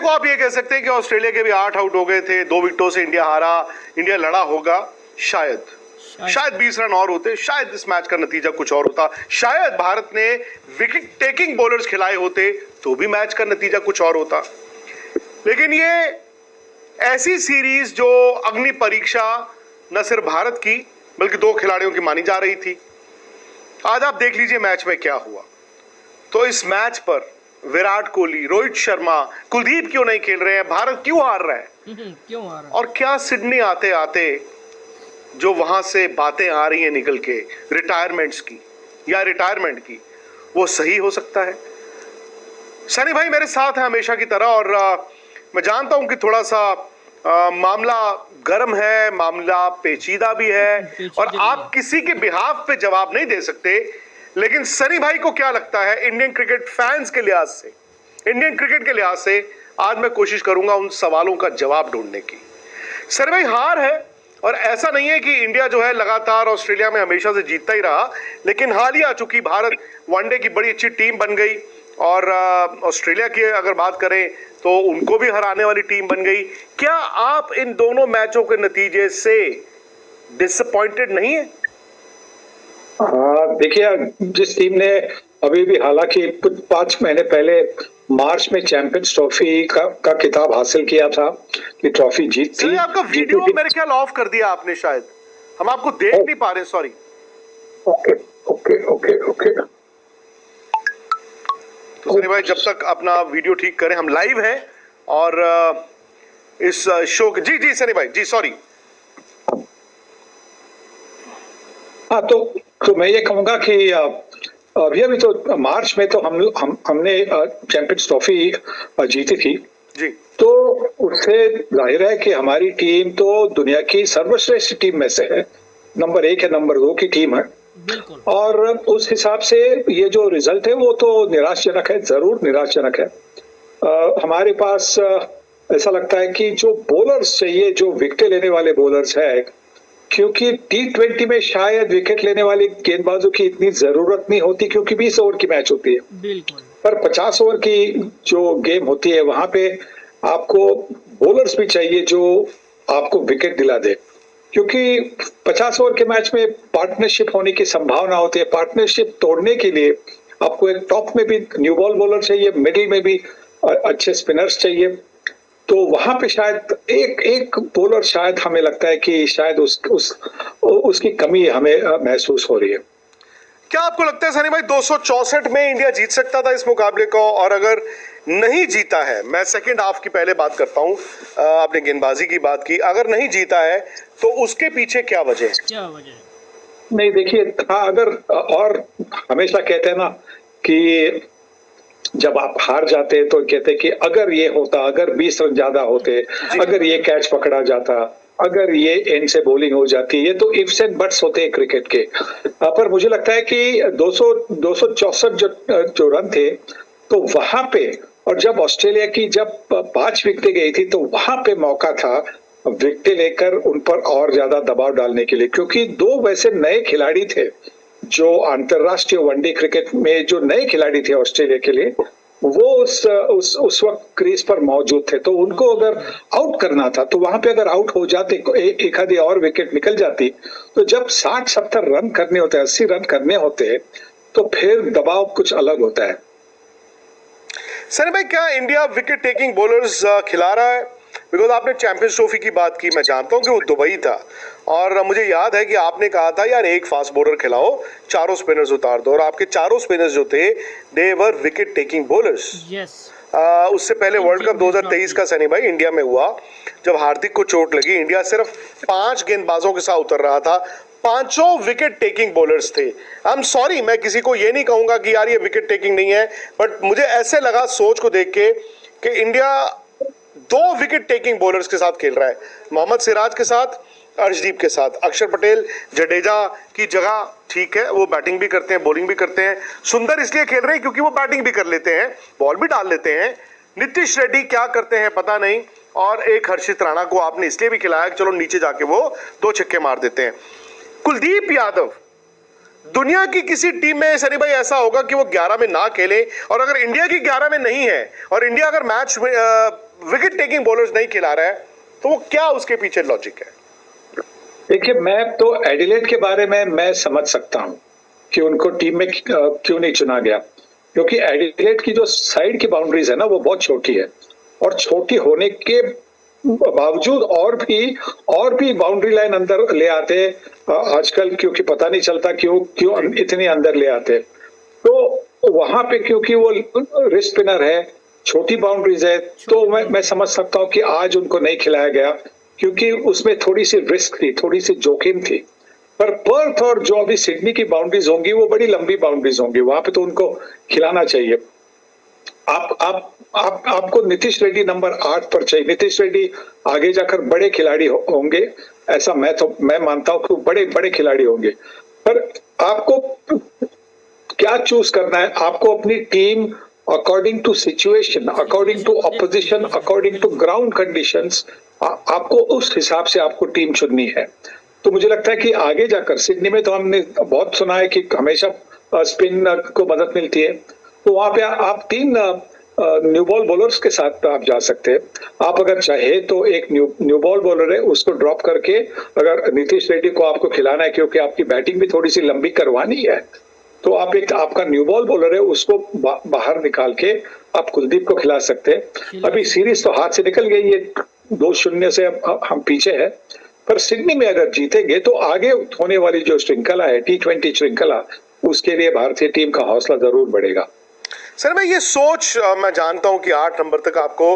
आप ये कह सकते हैं कि ऑस्ट्रेलिया के भी 8 आउट हो गए थे, 2 विकेटों से इंडिया हारा, इंडिया लड़ा होगा, शायद 20 रन और होते, शायद इस मैच का नतीजा कुछ और होता, शायद भारत ने विकेट टेकिंग बॉलर्स खिलाए होते तो भी मैच का नतीजा कुछ और होता। लेकिन ये ऐसी सीरीज जो अग्नि परीक्षा न सिर्फ भारत की बल्कि 2 खिलाड़ियों की मानी जा रही थी। आज आप देख लीजिए मैच में क्या हुआ। तो इस मैच पर विराट कोहली, रोहित शर्मा, कुलदीप क्यों नहीं खेल रहे हैं, भारत क्यों हार रहा है, क्यों हार रहा है? और क्या सिडनी आते आते जो वहां से बातें आ रही हैं निकल के रिटायरमेंट्स की या रिटायरमेंट की, वो सही हो सकता है? सनी भाई मेरे साथ है हमेशा की तरह, और मैं जानता हूं कि थोड़ा सा मामला गर्म है, मामला पेचीदा भी है, और आप किसी के बिहाफ पे जवाब नहीं दे सकते। लेकिन सनी भाई को क्या लगता है इंडियन क्रिकेट फैंस के लिहाज से, इंडियन क्रिकेट के लिहाज से, आज मैं कोशिश करूंगा उन सवालों का जवाब ढूंढने की। सनी भाई, हार है, और ऐसा नहीं है कि इंडिया जो है लगातार ऑस्ट्रेलिया में हमेशा से जीतता ही रहा, लेकिन हालिया चूंकि भारत वनडे की बड़ी अच्छी टीम बन गई, और ऑस्ट्रेलिया की अगर बात करें तो उनको भी हराने वाली टीम बन गई। क्या आप इन दोनों मैचों के नतीजे से डिसअपॉइंटेड नहीं है? देखिए, जिस टीम ने अभी भी हालांकि 5 महीने पहले मार्च में चैंपियंस ट्रॉफी का खिताब हासिल किया था, ये ट्रॉफी जीत थी। आपका वीडियो मेरे ख्याल ऑफ कर दिया आपने, शायद हम आपको देख नहीं पा रहे, sorry. Okay okay okay okay. तो सनी भाई जब तक अपना वीडियो ठीक करें, हम लाइव हैं और इस शो के जी सनी भाई जी, सॉरी। हाँ, तो मैं ये कहूंगा कि अभी तो मार्च में तो हमने चैंपियंस ट्रॉफी जीती थी जी। तो उससे जाहिर है कि हमारी टीम तो दुनिया की सर्वश्रेष्ठ टीम में से है, नंबर 1 या नंबर 2 की टीम है। और उस हिसाब से ये जो रिजल्ट है वो तो निराशाजनक है, जरूर निराशाजनक है। हमारे पास ऐसा लगता है कि जो बॉलर्स चाहिए, जो विकेट लेने वाले बॉलर्स है, क्योंकि T20 में शायद विकेट लेने वाले गेंदबाजों की इतनी जरूरत नहीं होती, क्योंकि 20 ओवर की मैच होती है। बिल्कुल। पर 50 ओवर की जो गेम होती है वहां पे आपको बॉलर्स भी चाहिए जो आपको विकेट दिला दे, क्योंकि 50 ओवर के मैच में पार्टनरशिप होने की संभावना होती है। पार्टनरशिप तोड़ने के लिए आपको एक टॉप में भी न्यू बॉल बॉलर चाहिए, मिडिल में भी अच्छे स्पिनर्स चाहिए। तो वहां पे शायद एक बॉलर, शायद हमें लगता है कि शायद उसकी कमी हमें महसूस हो रही है। क्या आपको लगता है सनी भाई 264 में इंडिया जीत सकता था इस मुकाबले को? और अगर नहीं जीता है, मैं सेकंड हाफ की पहले बात करता हूं, आपने गेंदबाजी की बात की, अगर नहीं जीता है तो उसके पीछे क्या वजह है? नहीं, देखिए, अगर, और हमेशा कहते हैं ना कि जब आप हार जाते हैं तो कहते हैं कि अगर ये होता, अगर 20 रन ज्यादा होते, अगर ये कैच पकड़ा जाता, अगर ये एंड से बॉलिंग हो जाती, ये तो इफ्स एंड बट्स होते हैं क्रिकेट के। पर मुझे लगता है कि 264 जो रन थे, तो वहां पे, और जब ऑस्ट्रेलिया की जब 5 विकेटें गई थी तो वहां पे मौका था विकेटें लेकर उन पर और ज्यादा दबाव डालने के लिए, क्योंकि 2 वैसे नए खिलाड़ी थे जो अंतरराष्ट्रीय वनडे क्रिकेट में जो नए खिलाड़ी थे ऑस्ट्रेलिया के लिए, वो उस वक्त क्रीज पर मौजूद थे। तो उनको अगर आउट करना था, तो वहां पे अगर आउट हो जाते, एक आधी और विकेट निकल जाती, तो जब 60-70 रन करने होते हैं, 80 रन करने होते हैं, तो फिर दबाव कुछ अलग होता है। सनी भाई, क्या इंडिया विकेट टेकिंग बॉलर्स खिला रहा है? बिकॉज आपने चैंपियंस ट्रॉफी की बात की, मैं जानता हूं कि वो दुबई था, और मुझे याद है कि आपने कहा था यार एक फास्ट बॉलर खिलाओ, 4 स्पिनर्स उतार दो, और आपके 4 स्पिनर्स जो थे दे वर विकेट टेकिंग बॉलर्स। उससे पहले वर्ल्ड कप 2023 का सनी भाई इंडिया में हुआ, जब हार्दिक को चोट लगी, इंडिया सिर्फ 5 गेंदबाजों के साथ उतर रहा था, 5 विकेट टेकिंग बॉलर्स थे। आई एम सॉरी, मैं किसी को ये नहीं कहूंगा कि यार ये विकेट टेकिंग नहीं है, बट मुझे ऐसे लगा सोच को देख के कि इंडिया 2 विकेट टेकिंग बॉलर्स के साथ खेल रहा है, मोहम्मद सिराज के साथ, अर्शदीप के साथ। अक्षर पटेल, जडेजा की जगह ठीक है, वो बैटिंग भी करते हैं, बॉलिंग भी करते हैं। सुंदर इसलिए खेल रहे हैं क्योंकि वो बैटिंग भी कर लेते हैं, बॉल भी डाल लेते हैं। नीतीश रेड्डी क्या करते हैं पता नहीं, और एक हर्षित राणा को आपने इसलिए भी खिलाया कि चलो नीचे जाके वो 2 छक्के मार देते हैं। कुलदीप यादव, दुनिया की किसी टीम में सनी भाई ऐसा होगा कि वो 11 में ना खेले, और अगर इंडिया की 11 में नहीं है और इंडिया अगर मैच विकेट टेकिंग बॉलर्स नहीं खिला रहा है, तो वो क्या उसके पीछे लॉजिक है? देखिए, मैं तो एडिलेड के बारे में मैं समझ सकता हूं कि उनको टीम में क्यों नहीं चुना गया, क्योंकि एडिलेड की जो साइड की बाउंड्रीज है ना, वो बहुत छोटी है, और छोटी होने के बावजूद और भी बाउंड्री लाइन अंदर ले आते आजकल, क्योंकि पता नहीं चलता क्यों इतनी अंदर ले आते। तो वहां पे क्योंकि वो रिस्ट स्पिनर है, छोटी बाउंड्रीज है, तो मैं समझ सकता हूं कि आज उनको नहीं खिलाया गया, क्योंकि उसमें थोड़ी सी रिस्क थी, थोड़ी सी जोखिम थी। पर पर्थ और जो अभी सिडनी की बाउंड्रीज होंगी वो बड़ी लंबी बाउंड्रीज होंगी, वहां पे तो उनको खिलाना चाहिए। आपको नीतीश रेड्डी नंबर 8 पर चाहिए। नीतीश रेड्डी आगे जाकर बड़े खिलाड़ी होंगे, ऐसा मैं मानता हूं कि बड़े बड़े खिलाड़ी होंगे। पर आपको क्या चूज करना है? आपको अपनी team according to situation, according to opposition, according to ground conditions, आपको उस हिसाब से आपको टीम चुननी है। तो मुझे लगता है कि आगे जाकर सिडनी में तो हमने बहुत सुना है कि हमेशा स्पिन को मदद मिलती है, तो वहां पे आप 3 न्यू बॉल बॉलर्स के साथ आप जा सकते हैं। आप अगर चाहे तो एक न्यू बॉल बॉलर है उसको ड्रॉप करके, अगर नीतीश रेड्डी को आपको खिलाना है क्योंकि आपकी बैटिंग भी थोड़ी सी लंबी करवानी है, तो आप एक आपका न्यू बॉल बॉलर है उसको बाहर निकाल के आप कुलदीप को खिला सकते हैं। अभी सीरीज तो हाथ से निकल गई है, 2-0 से हम पीछे है, पर सिडनी में अगर जीतेंगे तो आगे होने वाली जो श्रृंखला है, T20 श्रृंखला, उसके लिए भारतीय टीम का हौसला जरूर बढ़ेगा। सर मैं ये सोच मैं जानता हूं कि 8 नंबर तक आपको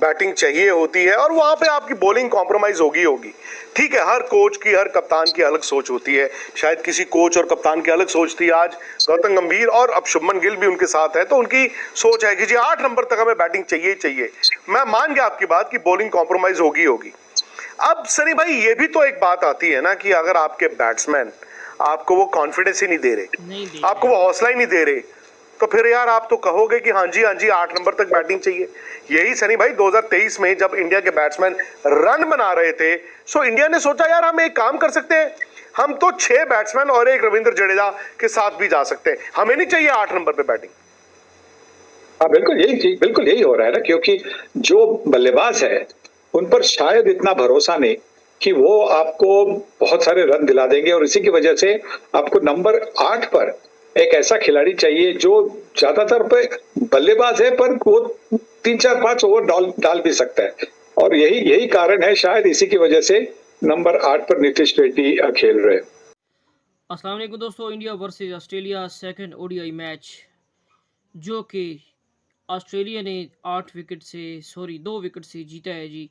बैटिंग चाहिए होती है और वहां पे आपकी बॉलिंग कॉम्प्रोमाइज होगी। ठीक है, हर कोच की, हर कप्तान की अलग सोच होती है। शायद किसी कोच और कप्तान की अलग सोच थी, आज गौतम गंभीर और अब शुभमन गिल भी उनके साथ है, तो उनकी सोच है कि जी 8 नंबर तक हमें बैटिंग चाहिए। मैं मान गया आपकी बात कि बॉलिंग कॉम्प्रोमाइज होगी। अब सनी भाई, ये भी तो एक बात आती है ना कि अगर आपके बैट्समैन आपको वो कॉन्फिडेंस ही नहीं दे रहे, आपको वो हौसला ही नहीं दे रहे, तो फिर यार आप तो कहोगे कि हाँ जी 8 नंबर तक बैटिंग चाहिए। यही सनी भाई 2023 में जब इंडिया के बैट्समैन रन बना रहे थे, सो इंडिया ने सोचा यार हम एक काम कर सकते हैं, हम तो 6 बैट्समैन और एक रविंद्र जडेजा के साथ भी जा सकते हैं, हमें नहीं चाहिए 8 नंबर पे बैटिंग। हाँ, बिल्कुल यही हो रहा है ना, क्योंकि जो बल्लेबाज है उन पर शायद इतना भरोसा नहीं कि वो आपको बहुत सारे रन दिला देंगे, और इसी की वजह से आपको नंबर 8 पर एक ऐसा खिलाड़ी चाहिए जो ज्यादातर पे बल्लेबाज है, पर वो 3-4-5 ओवर डाल भी सकता है, और यही कारण है शायद, इसी की वजह से नंबर 8 पर नीतीश रेड्डी खेल रहे। अस्सलाम वालेकुम दोस्तों, India versus Australia second ODI match, जो कि ऑस्ट्रेलिया ने 2 विकेट से जीता है जी,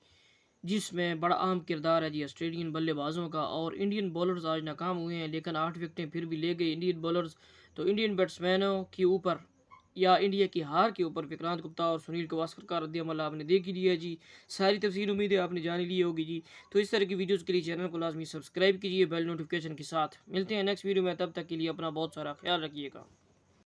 जिसमें बड़ा अहम किरदार है जी ऑस्ट्रेलियन बल्लेबाजों का। और इंडियन बॉलर्स आज नाकाम हुए हैं, लेकिन 8 विकेटें फिर भी ले गए इंडियन बॉलर्स। तो इंडियन बैट्समैनों के ऊपर या इंडिया की हार के ऊपर विक्रांत गुप्ता और सुनील गावस्कर का रद्द-ए-अमल आपने देख ही लिया जी। सारी तफसील उम्मीद है आपने जान ली होगी जी। तो इस तरह की वीडियोज़ के लिए चैनल को लाजमी सब्सक्राइब कीजिए बेल नोटिफिकेशन के साथ। मिलते हैं नेक्स्ट वीडियो में, तब तक के लिए अपना बहुत सारा ख्याल रखिएगा।